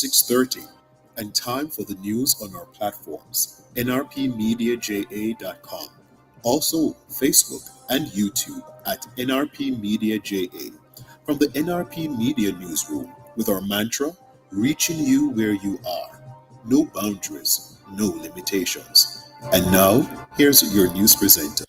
6:30, and time for the news on our platforms, nrpmediaja.com. Also, Facebook and YouTube at NRP Media JA. From the NRP Media Newsroom with our mantra, reaching you where you are. No boundaries, no limitations. And now, here's your news presenter.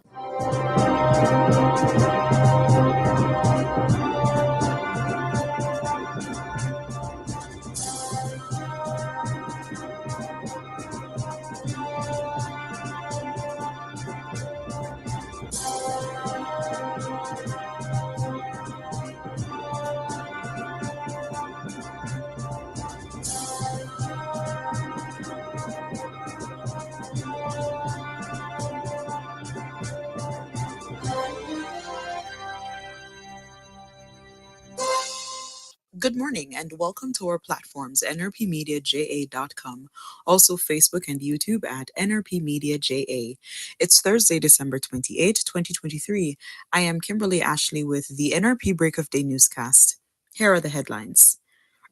Good morning and welcome to our platforms nrpmediaja.com, also Facebook and YouTube at nrpmediaja. It's Thursday, December 28, 2023. I am Kimberly Ashley with the NRP Break of Day Newscast. Here are the headlines.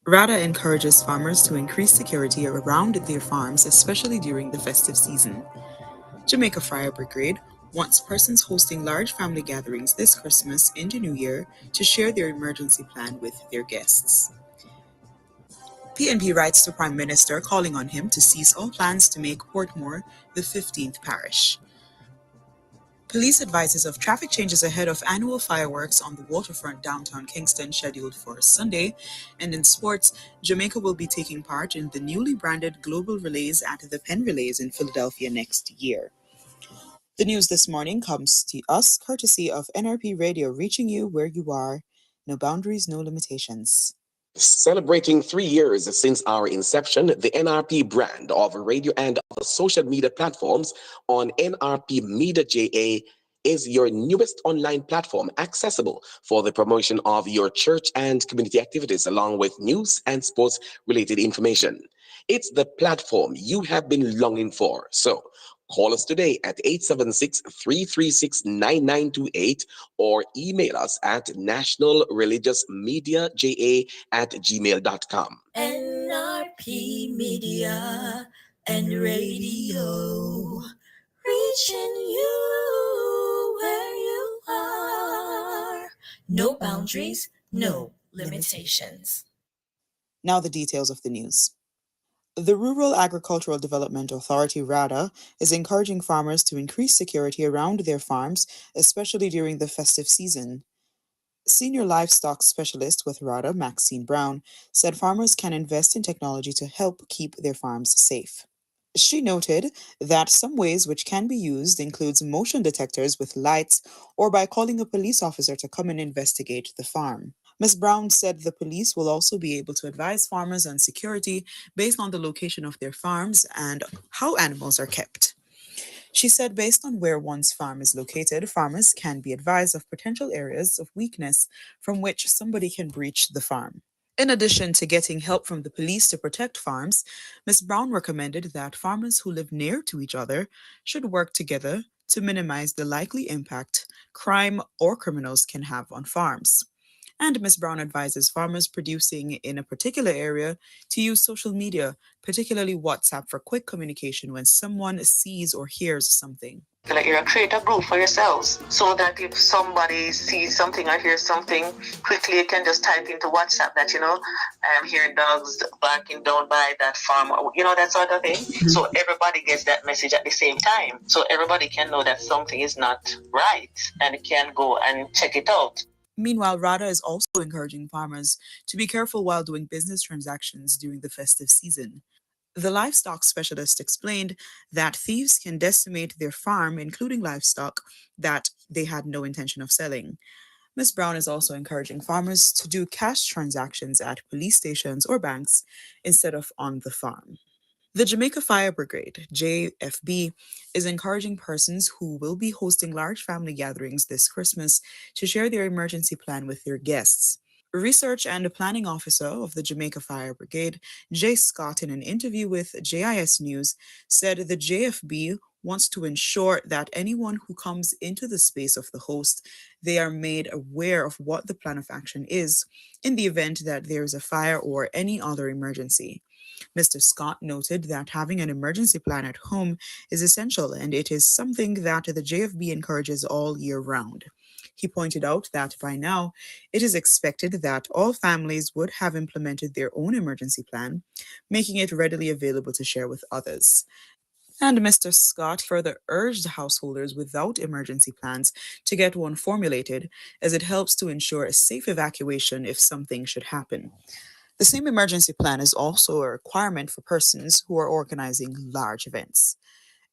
RADA encourages farmers to increase security around their farms, especially during the festive season. Jamaica Fire Brigade wants persons hosting large family gatherings this Christmas into New Year to share their emergency plan with their guests. PNP writes to Prime Minister calling on him to cease all plans to make Portmore the 15th parish. Police advises of traffic changes ahead of annual fireworks on the waterfront downtown Kingston scheduled for Sunday. And in sports, Jamaica will be taking part in the newly branded Global Relays at the Penn Relays in Philadelphia next year. The news this morning comes to us courtesy of NRP Radio, reaching you where you are. No boundaries, no limitations. Celebrating 3 years since our inception, the NRP brand of radio and of social media platforms on NRP Media JA is your newest online platform accessible for the promotion of your church and community activities along with news and sports related information. It's the platform you have been longing for. So call us today at 876-336-9928 or email us at nationalreligiousmedia@gmail.com. NRP Media and Radio, reaching you where you are. No boundaries, no limitations. Now the details of the news. The Rural Agricultural Development Authority, RADA, is encouraging farmers to increase security around their farms, especially during the festive season. Senior livestock specialist with RADA, Maxine Brown, said farmers can invest in technology to help keep their farms safe. She noted that some ways which can be used includes motion detectors with lights or by calling a police officer to come and investigate the farm. Ms. Brown said the police will also be able to advise farmers on security based on the location of their farms and how animals are kept. She said based on where one's farm is located, farmers can be advised of potential areas of weakness from which somebody can breach the farm. In addition to getting help from the police to protect farms, Ms. Brown recommended that farmers who live near to each other should work together to minimize the likely impact crime or criminals can have on farms. And Ms. Brown advises farmers producing in a particular area to use social media, particularly WhatsApp, for quick communication when someone sees or hears something. Create a group for yourselves so that if somebody sees something or hears something, quickly you can just type into WhatsApp that, I'm hearing dogs barking down by that farm, that sort of thing. Mm-hmm. So everybody gets that message at the same time. So everybody can know that something is not right and can go and check it out. Meanwhile, RADA is also encouraging farmers to be careful while doing business transactions during the festive season. The livestock specialist explained that thieves can decimate their farm, including livestock that they had no intention of selling. Ms. Brown is also encouraging farmers to do cash transactions at police stations or banks instead of on the farm. The Jamaica Fire Brigade, JFB, is encouraging persons who will be hosting large family gatherings this Christmas to share their emergency plan with their guests. Research and Planning Officer of the Jamaica Fire Brigade, Jay Scott, in an interview with JIS News, said the JFB wants to ensure that anyone who comes into the space of the host, they are made aware of what the plan of action is in the event that there is a fire or any other emergency. Mr. Scott noted that having an emergency plan at home is essential and it is something that the JFB encourages all year round. He pointed out that by now, it is expected that all families would have implemented their own emergency plan, making it readily available to share with others. And Mr. Scott further urged householders without emergency plans to get one formulated, as it helps to ensure a safe evacuation if something should happen. The same emergency plan is also a requirement for persons who are organizing large events.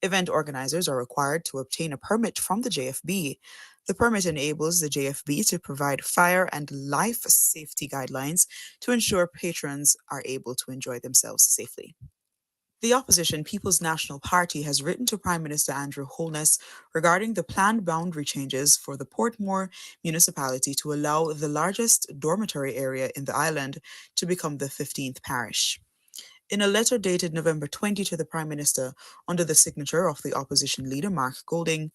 Event organizers are required to obtain a permit from the JFB. The permit enables the JFB to provide fire and life safety guidelines to ensure patrons are able to enjoy themselves safely. The opposition People's National Party has written to Prime Minister Andrew Holness regarding the planned boundary changes for the Portmore municipality to allow the largest dormitory area in the island to become the 15th parish. In a letter dated November 20 to the Prime Minister under the signature of the opposition leader Mark Golding,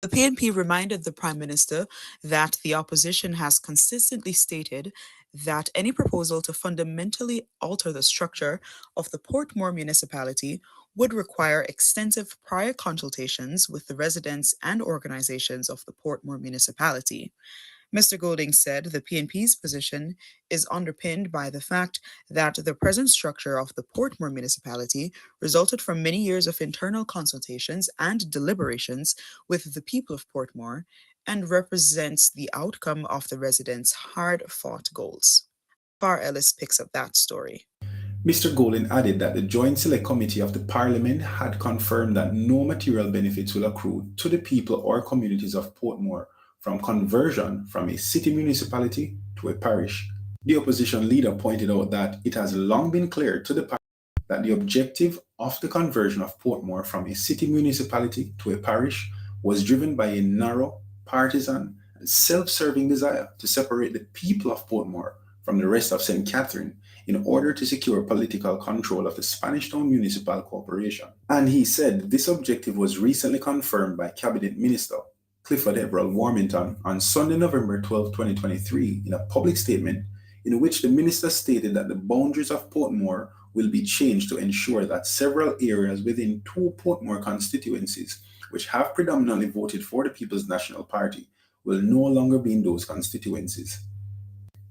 the PNP reminded the Prime Minister that the opposition has consistently stated that any proposal to fundamentally alter the structure of the Portmore municipality would require extensive prior consultations with the residents and organizations of the Portmore municipality. Mr. Golding said the PNP's position is underpinned by the fact that the present structure of the Portmore municipality resulted from many years of internal consultations and deliberations with the people of Portmore and represents the outcome of the residents' hard-fought goals. Far Ellis picks up that story. Mr. Golding added that the Joint Select Committee of the Parliament had confirmed that no material benefits will accrue to the people or communities of Portmore from conversion from a city municipality to a parish. The opposition leader pointed out that it has long been clear to the party that the objective of the conversion of Portmore from a city municipality to a parish was driven by a narrow, partisan, and self-serving desire to separate the people of Portmore from the rest of St. Catherine in order to secure political control of the Spanish Town Municipal Corporation. And he said this objective was recently confirmed by Cabinet Minister Clifford Everall Warmington on Sunday, November 12, 2023, in a public statement in which the minister stated that the boundaries of Portmore will be changed to ensure that several areas within two Portmore constituencies, which have predominantly voted for the People's National Party, will no longer be in those constituencies.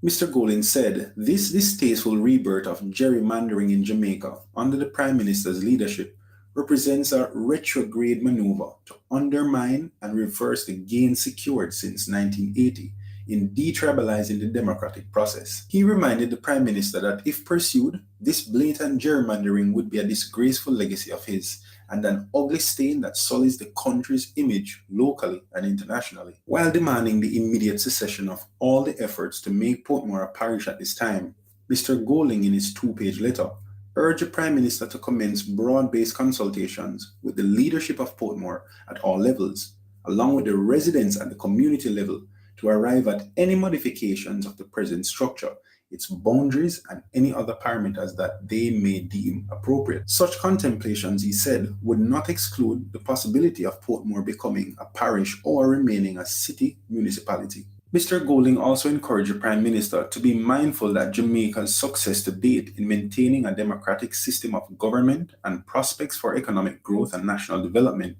Mr. Golding said this distasteful rebirth of gerrymandering in Jamaica under the Prime Minister's leadership represents a retrograde maneuver to undermine and reverse the gains secured since 1980 in detribalizing the democratic process. He reminded the Prime Minister that if pursued, this blatant gerrymandering would be a disgraceful legacy of his and an ugly stain that sullies the country's image locally and internationally. While demanding the immediate cessation of all the efforts to make Portmore a parish at this time, Mr. Golding, in his two-page letter, urged the Prime Minister to commence broad-based consultations with the leadership of Portmore at all levels, along with the residents at the community level, to arrive at any modifications of the present structure, its boundaries, and any other parameters that they may deem appropriate. Such contemplations, he said, would not exclude the possibility of Portmore becoming a parish or remaining a city municipality. Mr. Golding also encouraged the Prime Minister to be mindful that Jamaica's success to date in maintaining a democratic system of government and prospects for economic growth and national development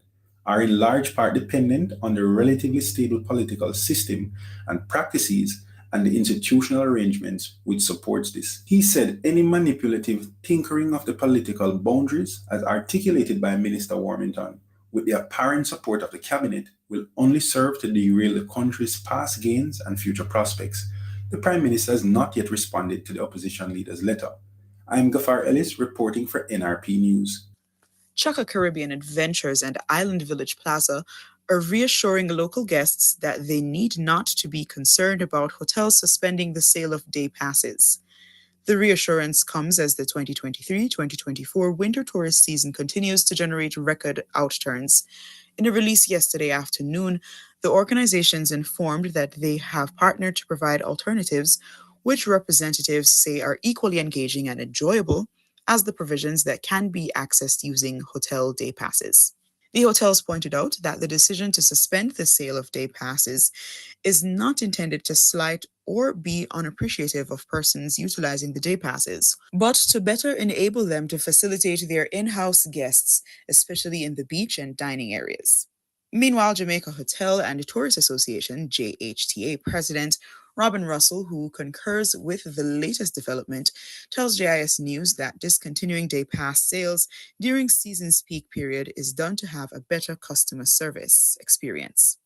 are in large part dependent on the relatively stable political system and practices and the institutional arrangements which supports this. He said any manipulative tinkering of the political boundaries, as articulated by Minister Warmington, with the apparent support of the cabinet, will only serve to derail the country's past gains and future prospects. The Prime Minister has not yet responded to the opposition leader's letter. I am Gafar Ellis reporting for NRP News. Chaka Caribbean Adventures and Island Village Plaza are reassuring local guests that they need not to be concerned about hotels suspending the sale of day passes. The reassurance comes as the 2023-2024 winter tourist season continues to generate record outturns. In a release yesterday afternoon, the organizations informed that they have partnered to provide alternatives, which representatives say are equally engaging and enjoyable as the provisions that can be accessed using hotel day passes. The hotels pointed out that the decision to suspend the sale of day passes is not intended to slight or be unappreciative of persons utilizing the day passes, but to better enable them to facilitate their in-house guests, especially in the beach and dining areas. Meanwhile, Jamaica Hotel and Tourist Association (JHTA) President Robin Russell, who concurs with the latest development, tells JIS News that discontinuing day pass sales during season's peak period is done to have a better customer service experience.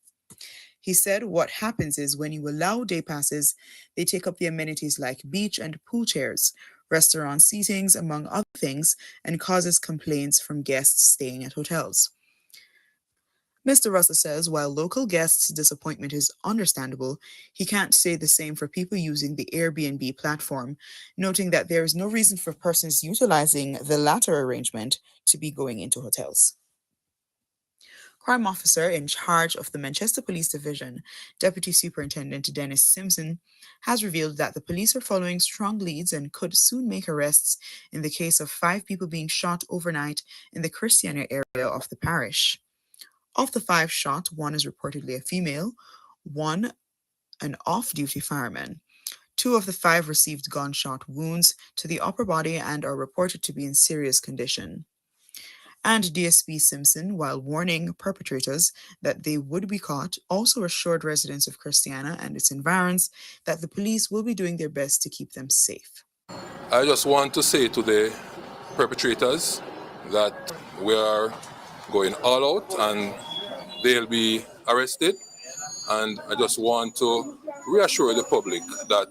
He said what happens is when you allow day passes, they take up the amenities like beach and pool chairs, restaurant seatings, among other things, and causes complaints from guests staying at hotels. Mr. Russell says while local guests' disappointment is understandable, he can't say the same for people using the Airbnb platform, noting that there is no reason for persons utilizing the latter arrangement to be going into hotels. Crime officer in charge of the Manchester Police Division, Deputy Superintendent Dennis Simpson, has revealed that the police are following strong leads and could soon make arrests in the case of 5 people being shot overnight in the Christiana area of the parish. Of the 5 shot, 1 is reportedly a female, 1 an off-duty fireman. 2 of the 5 received gunshot wounds to the upper body and are reported to be in serious condition. And DSP Simpson, while warning perpetrators that they would be caught, also assured residents of Christiana and its environs that the police will be doing their best to keep them safe. I just want to say to the perpetrators that we are going all out and they'll be arrested. And I just want to reassure the public that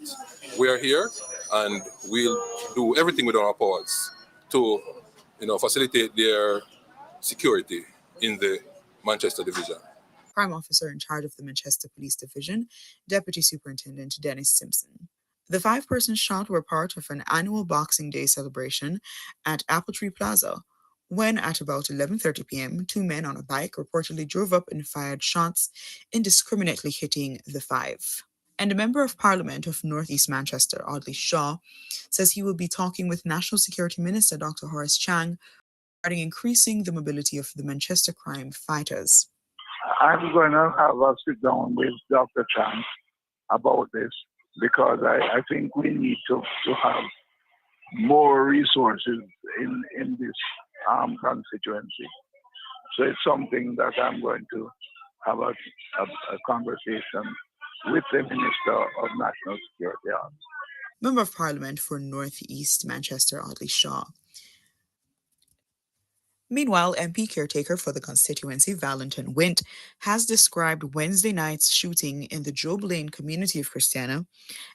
we are here and we'll do everything within our powers to facilitate their security in the Manchester Division. Crime officer in charge of the Manchester Police Division, Deputy Superintendent Dennis Simpson. The 5 persons shot were part of an annual Boxing Day celebration at Appletree Plaza, when at about 11:30 p.m., 2 men on a bike reportedly drove up and fired shots, indiscriminately hitting the 5. And a member of Parliament of North East Manchester, Audley Shaw, says he will be talking with National Security Minister Dr. Horace Chang regarding increasing the mobility of the Manchester crime fighters. I'm going to have a sit down with Dr. Chang about this because I think we need to have more resources in this constituency. So it's something that I'm going to have a conversation with the Minister of National Security on. Member of Parliament for North East Manchester, Audley Shaw. Meanwhile, MP caretaker for the constituency, Valentin Wint, has described Wednesday night's shooting in the Job Lane community of Christiana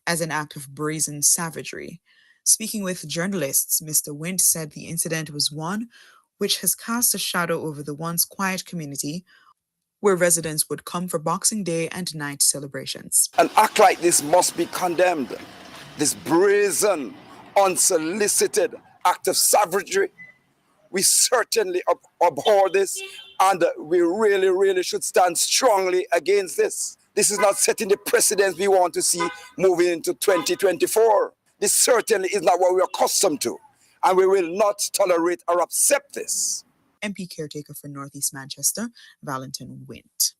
as an act of brazen savagery. Speaking with journalists, Mr. Wint said the incident was one which has cast a shadow over the once quiet community where residents would come for Boxing Day and night celebrations. An act like this must be condemned. This brazen, unsolicited act of savagery. We certainly abhor this, and we really, really should stand strongly against this. This is not setting the precedents we want to see moving into 2024. This certainly is not what we're accustomed to, and we will not tolerate or accept this. MP caretaker for North East Manchester, Valentin Wint.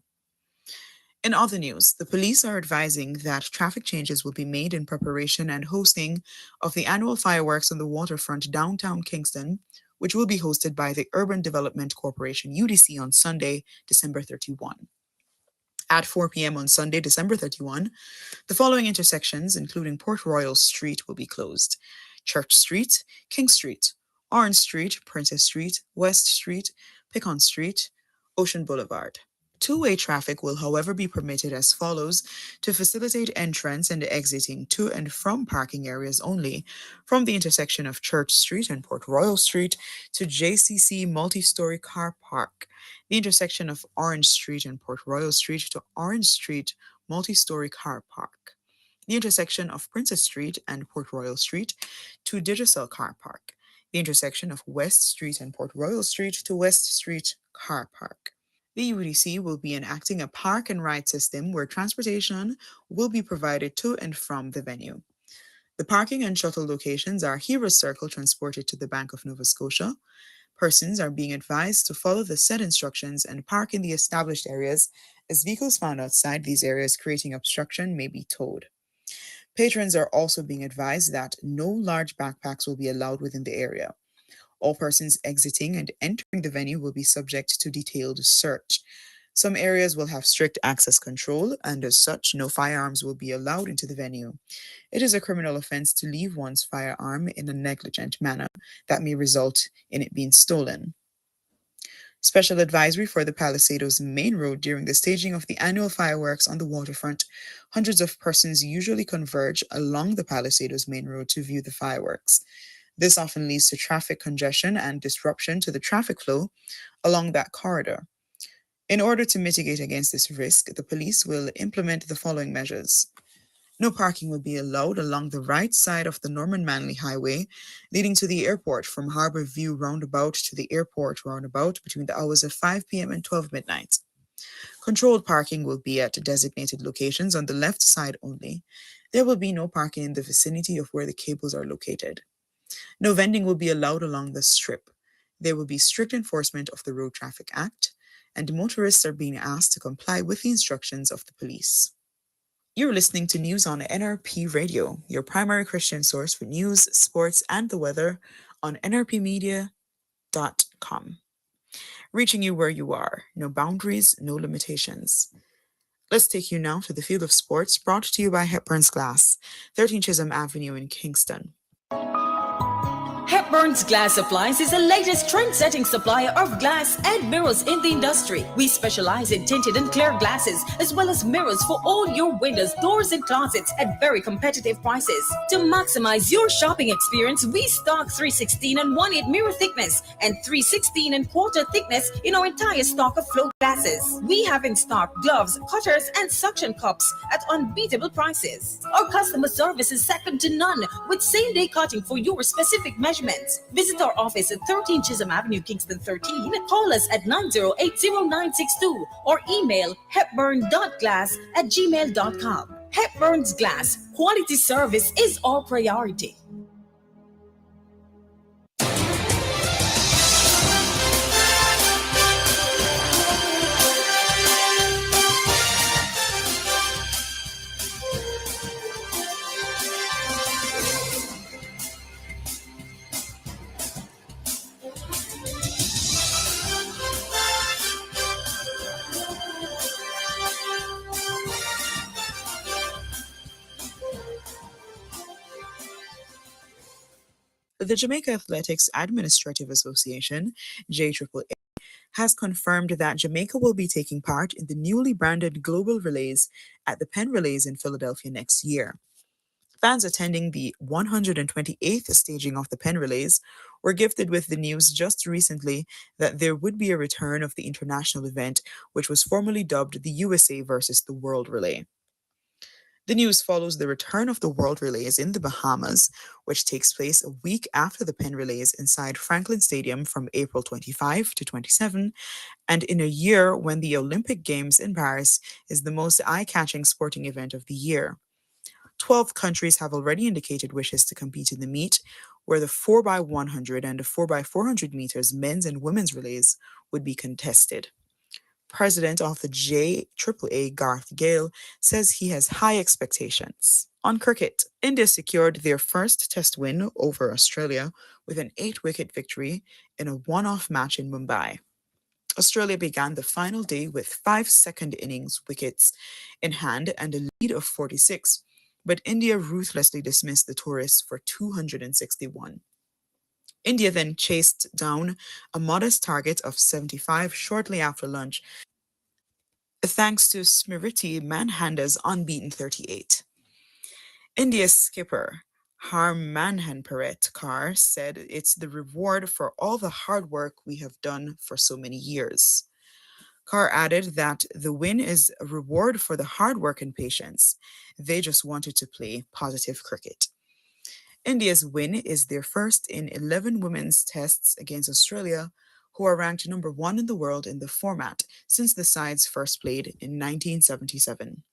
In other news, the police are advising that traffic changes will be made in preparation and hosting of the annual fireworks on the waterfront downtown Kingston, which will be hosted by the Urban Development Corporation, UDC, on Sunday, December 31. At 4 p.m. on Sunday, December 31, the following intersections, including Port Royal Street, will be closed: Church Street, King Street, Orange Street, Princess Street, West Street, Picon Street, Ocean Boulevard. Two-way traffic will, however, be permitted as follows to facilitate entrance and exiting to and from parking areas only from the intersection of Church Street and Port Royal Street to JCC Multi-Story Car Park, the intersection of Orange Street and Port Royal Street to Orange Street Multi-Story Car Park, the intersection of Princess Street and Port Royal Street to Digicel Car Park, the intersection of West Street and Port Royal Street to West Street Car Park. The UDC will be enacting a park and ride system where transportation will be provided to and from the venue. The parking and shuttle locations are Hero Circle transported to the Bank of Nova Scotia, Persons are being advised to follow the set instructions and park in the established areas, as vehicles found outside these areas creating obstruction may be towed. Patrons are also being advised that no large backpacks will be allowed within the area. All persons exiting and entering the venue will be subject to detailed search. Some areas will have strict access control, and as such, no firearms will be allowed into the venue. It is a criminal offense to leave one's firearm in a negligent manner that may result in it being stolen. Special advisory for the Palisadoes main road during the staging of the annual fireworks on the waterfront. Hundreds of persons usually converge along the Palisadoes main road to view the fireworks. This often leads to traffic congestion and disruption to the traffic flow along that corridor. In order to mitigate against this risk, the police will implement the following measures. No parking will be allowed along the right side of the Norman Manley Highway, leading to the airport from Harbour View roundabout to the airport roundabout between the hours of 5 p.m. and 12 midnight. Controlled parking will be at designated locations on the left side only. There will be no parking in the vicinity of where the cables are located. No vending will be allowed along the strip. There will be strict enforcement of the Road Traffic Act, and motorists are being asked to comply with the instructions of the police. You're listening to news on NRP Radio, your primary Christian source for news, sports, and the weather on nrpmedia.com. Reaching you where you are, no boundaries, no limitations. Let's take you now to the field of sports, brought to you by Hepburn's Glass, 13 Chisholm Avenue in Kingston. Hepburn's Glass Supplies is the latest trend-setting supplier of glass and mirrors in the industry. We specialize in tinted and clear glasses, as well as mirrors for all your windows, doors, and closets at very competitive prices. To maximize your shopping experience, we stock 316 and 1/8 mirror thickness and 316 and quarter thickness in our entire stock of flow glasses. We have in stock gloves, cutters, and suction cups at unbeatable prices. Our customer service is second to none, with same-day cutting for your specific measurements. Visit our office at 13 Chisholm Avenue, Kingston 13. Call us at 9080962 or email hepburn.glass@gmail.com. Hepburn's Glass. Quality service is our priority. The Jamaica Athletics Administrative Association, JAAA, has confirmed that Jamaica will be taking part in the newly branded Global Relays at the Penn Relays in Philadelphia next year. Fans attending the 128th staging of the Penn Relays were gifted with the news just recently that there would be a return of the international event, which was formerly dubbed the USA versus the World Relay. The news follows the return of the World Relays in the Bahamas, which takes place a week after the Penn Relays inside Franklin Stadium from April 25 to 27, and in a year when the Olympic Games in Paris is the most eye-catching sporting event of the year. 12 countries have already indicated wishes to compete in the meet, where the 4x100 and the 4x400 meters men's and women's relays would be contested. President of the JAAA, Garth Gale, says he has high expectations. On cricket, India secured their first test win over Australia with an 8-wicket victory in a one-off match in Mumbai. Australia began the final day with 5 second innings wickets in hand and a lead of 46, but India ruthlessly dismissed the tourists for 261. India then chased down a modest target of 75 shortly after lunch, thanks to Smriti Manhanda's unbeaten 38. India's skipper, Harmanpreet Kaur, said it's the reward for all the hard work we have done for so many years. Kaur added that the win is a reward for the hard work and patience. They just wanted to play positive cricket. India's win is their first in 11 women's tests against Australia, who are ranked number 1 in the world in the format since the sides first played in 1977.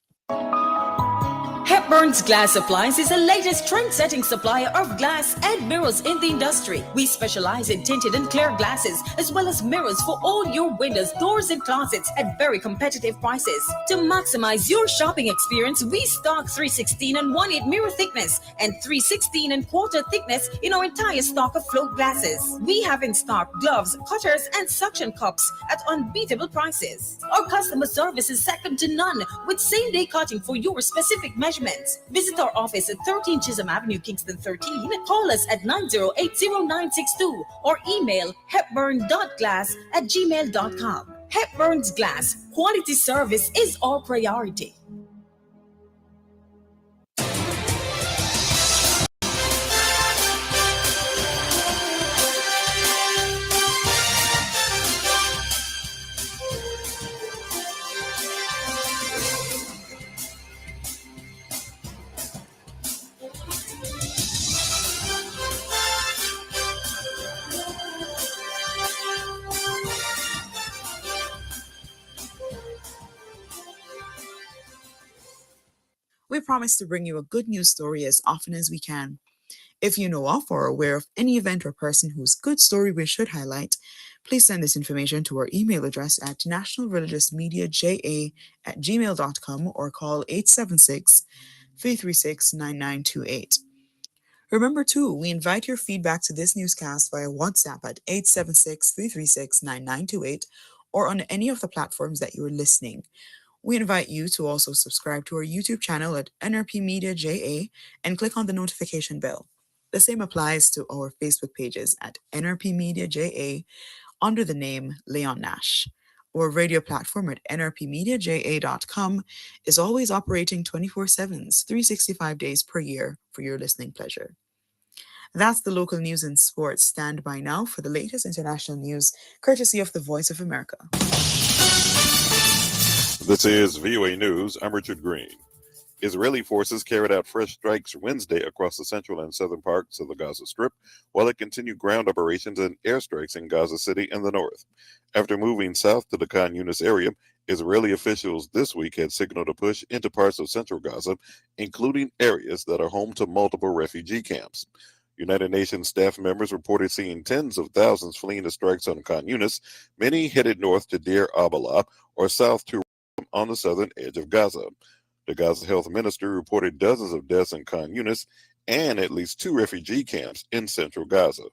Hepburn's Glass Appliance is the latest trend-setting supplier of glass and mirrors in the industry. We specialize in tinted and clear glasses, as well as mirrors for all your windows, doors, and closets at very competitive prices. To maximize your shopping experience, we stock 316 and 1/8 mirror thickness and 316 and quarter thickness in our entire stock of float glasses. We have in stock gloves, cutters, and suction cups at unbeatable prices. Our customer service is second to none, with same-day cutting for your specific measurements. Visit our office at 13 Chisholm Avenue, Kingston 13. Call us at 908-0962 or email hepburn.glass@gmail.com. Hepburn's Glass. Quality service is our priority. We promise to bring you a good news story as often as we can. If you know of or are aware of any event or person whose good story we should highlight, please send this information to our email address at nationalreligiousmediaja@gmail.com or call 876-336-9928. Remember, too, we invite your feedback to this newscast via WhatsApp at 876-336-9928 or on any of the platforms that you are listening. We invite you to also subscribe to our YouTube channel at NRP Media JA and click on the notification bell. The same applies to our Facebook pages at NRP Media JA under the name Leon Nash. Our radio platform at nrpmediaja.com is always operating 24/7, 365 days per year for your listening pleasure. That's the local news and sports. Stand by now for the latest international news, courtesy of the Voice of America. This is VOA News. I'm Richard Green. Israeli forces carried out fresh strikes Wednesday across the central and southern parts of the Gaza Strip, while it continued ground operations and airstrikes in Gaza City and the north. After moving south to the Khan Yunis area, Israeli officials this week had signaled a push into parts of central Gaza, including areas that are home to multiple refugee camps. United Nations staff members reported seeing tens of thousands fleeing the strikes on Khan Yunis, many headed north to Deir Abala or south to on the southern edge of Gaza. The Gaza health minister reported dozens of deaths in Khan Yunis and at least 2 refugee camps in central Gaza.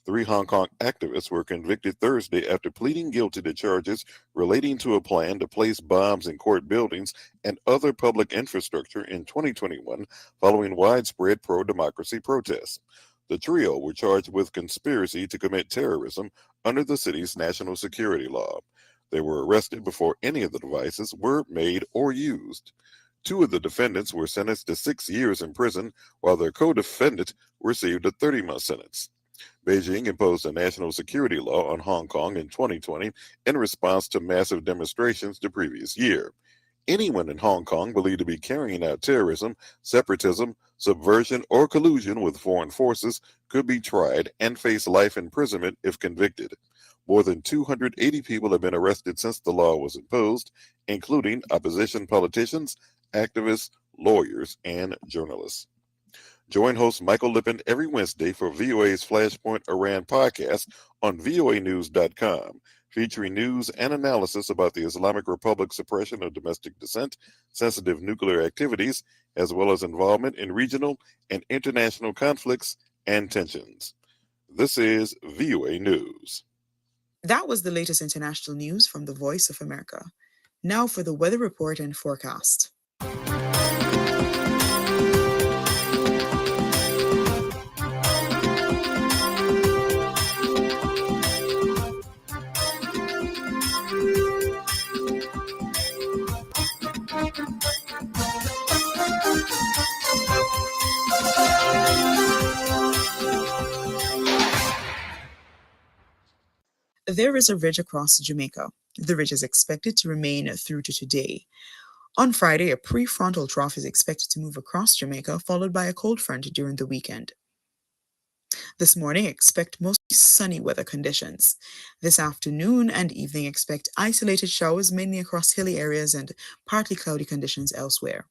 3 Hong Kong activists were convicted Thursday after pleading guilty to charges relating to a plan to place bombs in court buildings and other public infrastructure in 2021 following widespread pro-democracy protests. The trio were charged with conspiracy to commit terrorism under the city's national security law. They were arrested before any of the devices were made or used. 2 of the defendants were sentenced to 6 years in prison, while their co-defendant received a 30-month sentence. Beijing imposed a national security law on Hong Kong in 2020 in response to massive demonstrations the previous year. Anyone in Hong Kong believed to be carrying out terrorism, separatism, subversion, or collusion with foreign forces could be tried and face life imprisonment if convicted. More than 280 people have been arrested since the law was imposed, including opposition politicians, activists, lawyers, and journalists. Join host Michael Lippin every Wednesday for VOA's Flashpoint Iran podcast on voanews.com, featuring news and analysis about the Islamic Republic's suppression of domestic dissent, sensitive nuclear activities, as well as involvement in regional and international conflicts and tensions. This is VOA News. That was the latest international news from the Voice of America. Now for the weather report and forecast. There is a ridge across Jamaica. The ridge is expected to remain through to today. On Friday, a prefrontal trough is expected to move across Jamaica, followed by a cold front during the weekend. This morning, expect mostly sunny weather conditions. This afternoon and evening, expect isolated showers mainly across hilly areas and partly cloudy conditions elsewhere.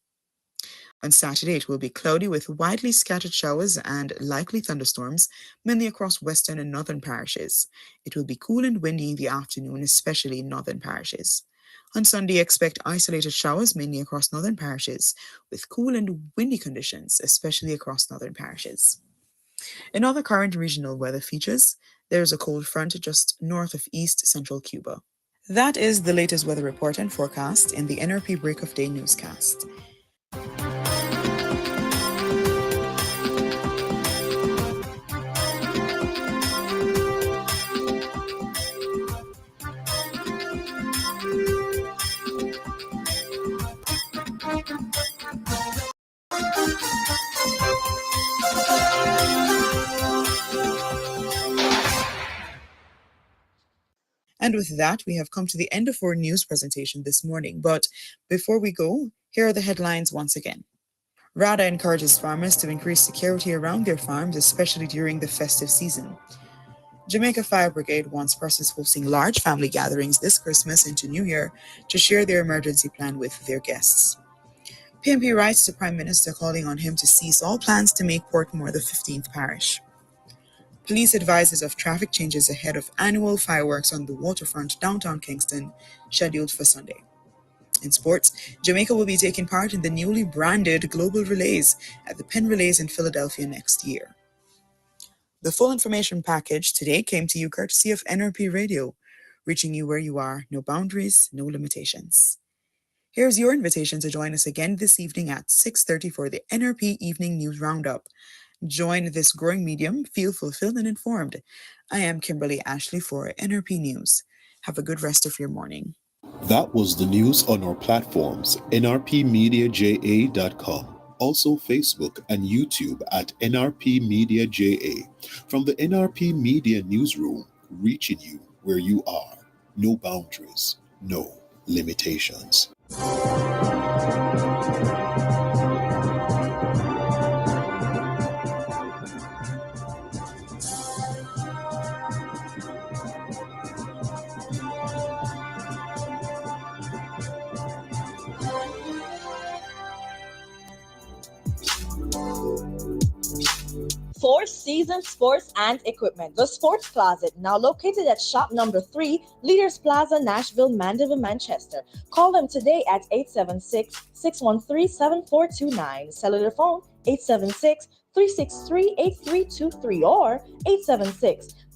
On Saturday, it will be cloudy with widely scattered showers and likely thunderstorms, mainly across western and northern parishes. It will be cool and windy in the afternoon, especially in northern parishes. On Sunday, expect isolated showers mainly across northern parishes, with cool and windy conditions, especially across northern parishes. In other current regional weather features, there is a cold front just north of east central Cuba. That is the latest weather report and forecast in the NRP Break of Day newscast. And with that, we have come to the end of our news presentation this morning. But before we go, here are the headlines once again. RADA encourages farmers to increase security around their farms, especially during the festive season. Jamaica Fire Brigade wants persons hosting large family gatherings this Christmas into New Year to share their emergency plan with their guests. PMP writes to Prime Minister calling on him to cease all plans to make Portmore the 15th parish. Police advises of traffic changes ahead of annual fireworks on the waterfront downtown Kingston, scheduled for Sunday. In sports, Jamaica will be taking part in the newly branded Global Relays at the Penn Relays in Philadelphia next year. The full information package today came to you courtesy of NRP Radio, reaching you where you are, no boundaries, no limitations. Here's your invitation to join us again this evening at 6:30 for the NRP Evening News Roundup. Join this growing medium, feel fulfilled and informed. I am Kimberly Ashley for NRP News. Have a good rest of your morning. That was the news on our platforms, nrpmediaja.com. Also Facebook and YouTube at NRP Media JA. From the NRP Media Newsroom, reaching you where you are. No boundaries, no limitations. Four Seasons Sports and Equipment, the Sports Closet, now located at shop number 3, Leaders Plaza, Nashville, Mandeville, Manchester. Call them today at 876-613-7429. Cellular phone 876-363-8323 or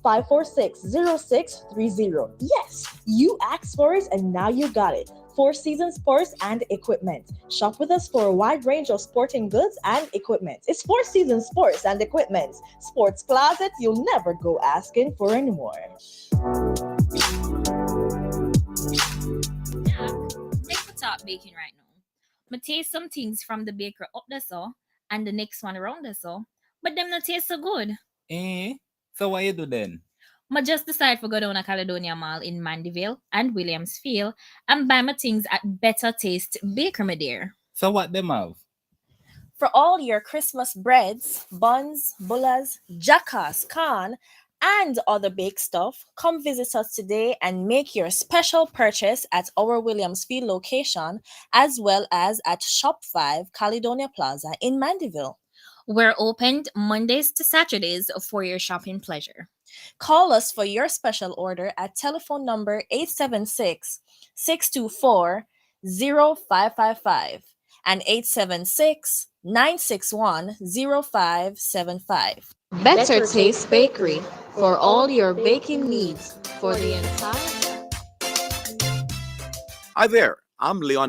876-546-0630. Yes, you asked for it and now you got it. Four Seasons Sports and Equipment. Shop with us for a wide range of sporting goods and equipment. It's Four Seasons Sports and Equipment. Sports Closet, you'll never go asking for anymore. Make the top baking right now. I taste some things from the baker up there so, and the next one around there so, but them not taste so good. So what you do then? I just decided to go down to Caledonia Mall in Mandeville and Williamsfield and buy my things at Better Taste Bakery there. So what them have? For all your Christmas breads, buns, bullas, jackas, corn, and other baked stuff, come visit us today and make your special purchase at our Williamsfield location as well as at Shop 5 Caledonia Plaza in Mandeville. We're opened Mondays to Saturdays for your shopping pleasure. Call us for your special order at telephone number 876-624-0555 and 876-961-0575. Better Taste Bakery for all your baking needs for the entire. Hi there, I'm Leon